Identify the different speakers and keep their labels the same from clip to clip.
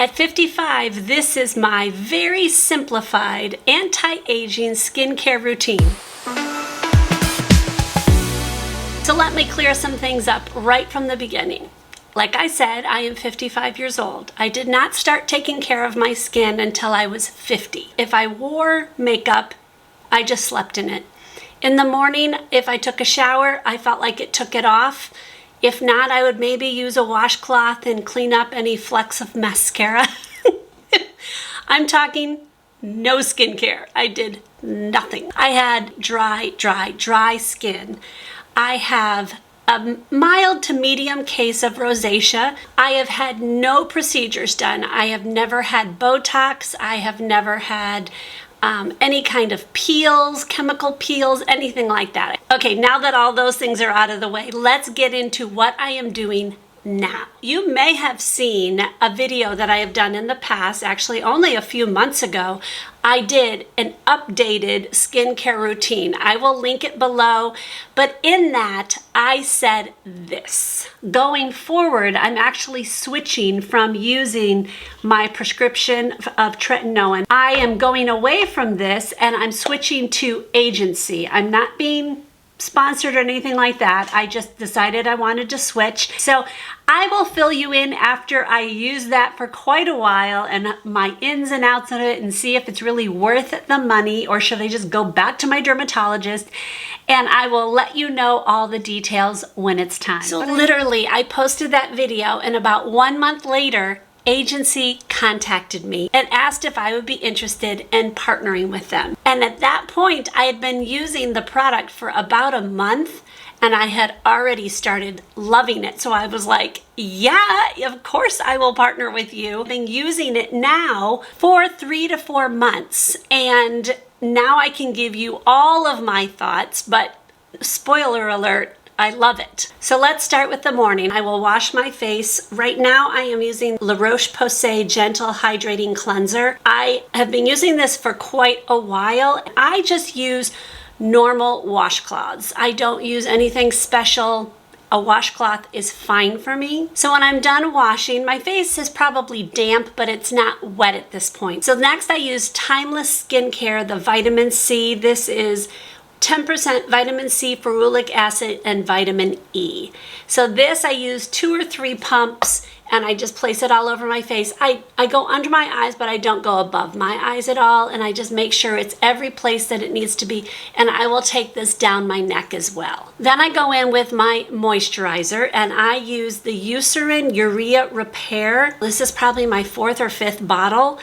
Speaker 1: At 55, this is my very simplified anti-aging skincare routine. So let me clear some things up right from the beginning. Like I said, I am 55 years old. I did not start taking care of my skin until I was 50. If I wore makeup, I just slept in it. In the morning, if I took a shower, I felt like it took it off. If not, I would maybe use a washcloth and clean up any flecks of mascara. I'm talking no skincare. I did nothing. I had dry skin. I have a mild to medium case of rosacea. I have had no procedures done. I have never had Botox. I have never had any kind of peels, chemical peels, anything like that. Okay, now that all those things are out of the way, let's get into what I am doing now. You may have seen a video that I have done in the past, actually only a few months ago. I did an updated skincare routine. I will link it below, but in that I said this. Going forward, I'm actually switching from using my prescription of tretinoin. I am going away from this and I'm switching to agency. I'm not being sponsored or anything like that. I just decided I wanted to switch. So I will fill you in after I use that for quite a while and my ins and outs of it and see if it's really worth the money or should I just go back to my dermatologist, and I will let you know all the details when it's time. So literally I posted that video and about 1 month later, agency contacted me and asked if I would be interested in partnering with them. And at that point, I had been using the product for about a month and I had already started loving it. So I was like, yeah, of course I will partner with you. I've been using it now for 3 to 4 months. And now I can give you all of my thoughts, but spoiler alert, I love it. So let's start with the morning. I will wash my face. Right now I am using La Roche-Posay Gentle Hydrating Cleanser. I have been using this for quite a while. I just use normal washcloths. I don't use anything special. A washcloth is fine for me. So when I'm done washing, my face is probably damp, but it's not wet at this point. So next I use Timeless Skincare, the vitamin C. This is 10% vitamin C, ferulic acid, and vitamin E. So this I use 2 or 3 pumps and I just place it all over my face. I go under my eyes, but I don't go above my eyes at all. And I just make sure it's every place that it needs to be. And I will take this down my neck as well. Then I go in with my moisturizer and I use the Eucerin Urea Repair. This is probably my 4th or 5th bottle.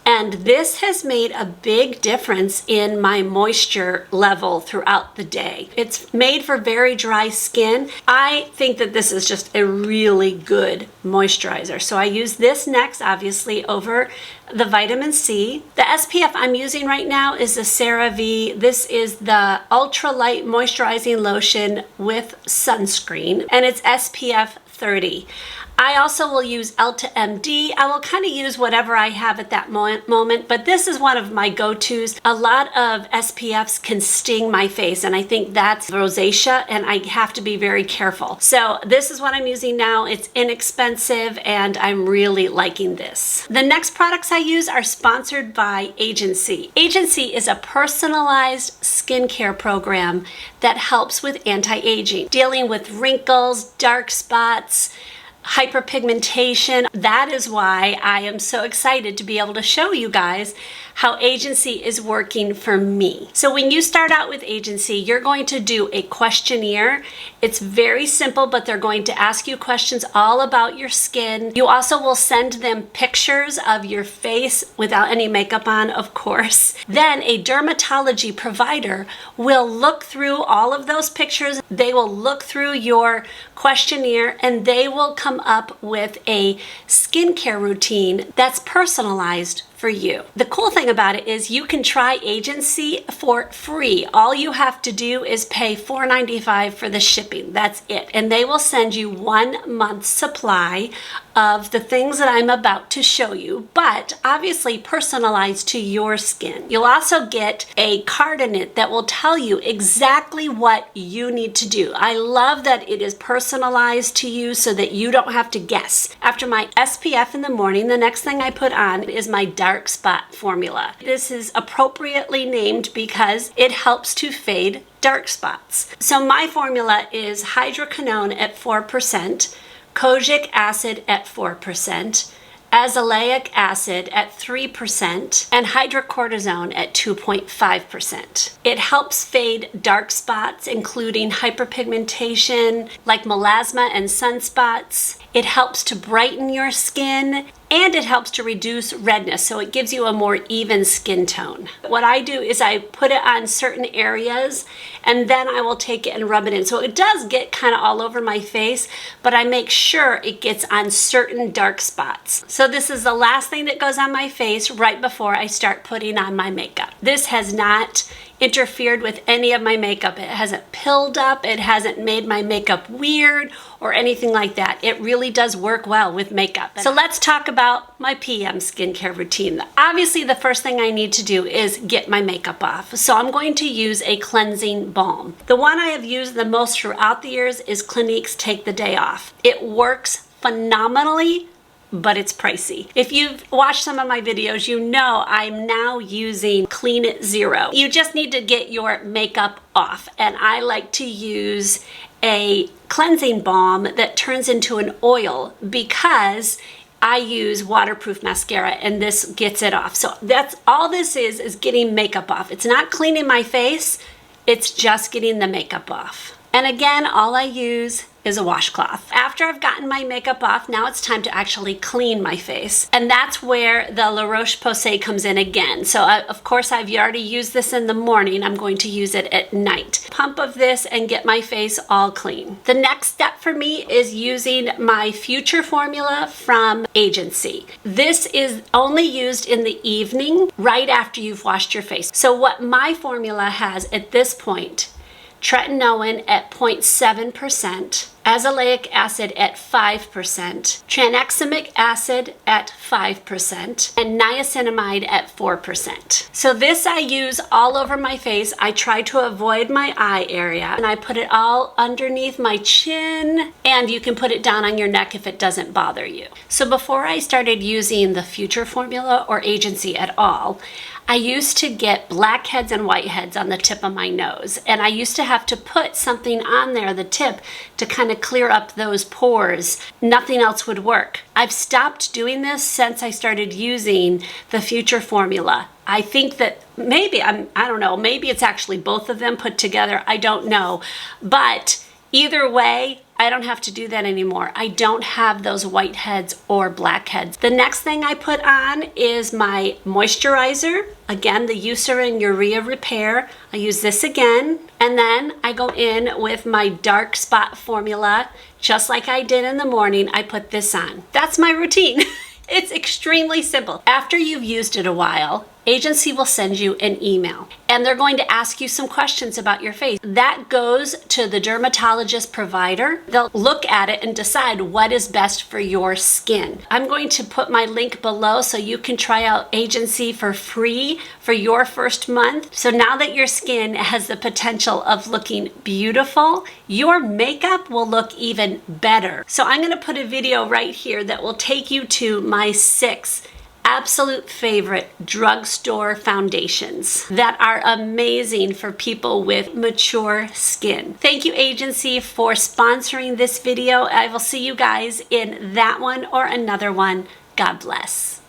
Speaker 1: And this has made a big difference in my moisture level throughout the day. It's made for very dry skin. I think that this is just a really good moisturizer. So I use this next, obviously, over the vitamin C. The SPF I'm using right now is the CeraVe. This is the ultralight moisturizing lotion with sunscreen, and it's SPF 30. I also will use Elta MD. I will kind of use whatever I have at that moment, but this is one of my go-tos. A lot of SPFs can sting my face, and I think that's rosacea, and I have to be very careful. So this is what I'm using now. It's inexpensive, and I'm really liking this. The next products I use are sponsored by Agency. Agency is a personalized skincare program that helps with anti-aging, dealing with wrinkles, dark spots, hyperpigmentation. That is why I am so excited to be able to show you guys how Agency is working for me. So when you start out with Agency, you're going to do a questionnaire. It's very simple, but they're going to ask you questions all about your skin. You also will send them pictures of your face without any makeup on, of course. Then a dermatology provider will look through all of those pictures. They will look through your questionnaire and they will come up with a skincare routine that's personalized for you. The cool thing about it is you can try Agency for free. All you have to do is pay $4.95 for the shipping. That's it. And they will send you 1 month supply of the things that I'm about to show you, but obviously personalized to your skin. You'll also get a card in it that will tell you exactly what you need to do. I love that it is personalized to you so that you don't have to guess. After my SPF in the morning, the next thing I put on is my dark spot formula. This is appropriately named because it helps to fade dark spots. So my formula is hydroquinone at 4%, kojic acid at 4%, azelaic acid at 3%, and hydrocortisone at 2.5%. It helps fade dark spots, including hyperpigmentation, like melasma and sunspots. It helps to brighten your skin, and it helps to reduce redness, so it gives you a more even skin tone. What I do is I put it on certain areas, and then I will take it and rub it in. So it does get kind of all over my face, but I make sure it gets on certain dark spots. So this is the last thing that goes on my face right before I start putting on my makeup. This has not interfered with any of my makeup. It hasn't pilled up, it hasn't made my makeup weird or anything like that. It really does work well with makeup. So let's talk about my PM skincare routine. Obviously, the first thing I need to do is get my makeup off. So I'm going to use a cleansing balm. The one I have used the most throughout the years is Clinique's Take the Day Off. It works phenomenally, but it's pricey. If you've watched some of my videos, you know I'm now using Clean It Zero. You just need to get your makeup off, and I like to use a cleansing balm that turns into an oil because I use waterproof mascara and this gets it off. So that's all this is getting makeup off. It's not cleaning my face, it's just getting the makeup off. And again, all I use is a washcloth. After I've gotten my makeup off, now it's time to actually clean my face. And that's where the La Roche-Posay comes in again. So of course I've already used this in the morning. I'm going to use it at night. Pump of this and get my face all clean. The next step for me is using my Future formula from Agency. This is only used in the evening right after you've washed your face. So what my formula has at this point, tretinoin at 0.7%, azelaic acid at 5%, tranexamic acid at 5%, and niacinamide at 4%. So this I use all over my face. I try to avoid my eye area, and I put it all underneath my chin, and you can put it down on your neck if it doesn't bother you. So before I started using the Future formula or Agency at all, I used to get blackheads and whiteheads on the tip of my nose, and I used to have to put something on there, the tip, to kind of clear up those pores. Nothing else would work. I've stopped doing this since I started using the Future formula. I think that maybe, I don't know, maybe it's actually both of them put together. I don't know. But either way, I don't have to do that anymore. I don't have those whiteheads or blackheads. The next thing I put on is my moisturizer. Again, the Eucerin Urea Repair. I use this again. And then I go in with my dark spot formula. Just like I did in the morning, I put this on. That's my routine. It's extremely simple. After you've used it a while, Agency will send you an email and they're going to ask you some questions about your face. That goes to the dermatologist provider. They'll look at it and decide what is best for your skin. I'm going to put my link below so you can try out Agency for free for your first month. So now that your skin has the potential of looking beautiful, your makeup will look even better. So I'm going to put a video right here that will take you to my 6 absolute favorite drugstore foundations that are amazing for people with mature skin. Thank you, Agency, for sponsoring this video. I will see you guys in that one or another one. God bless.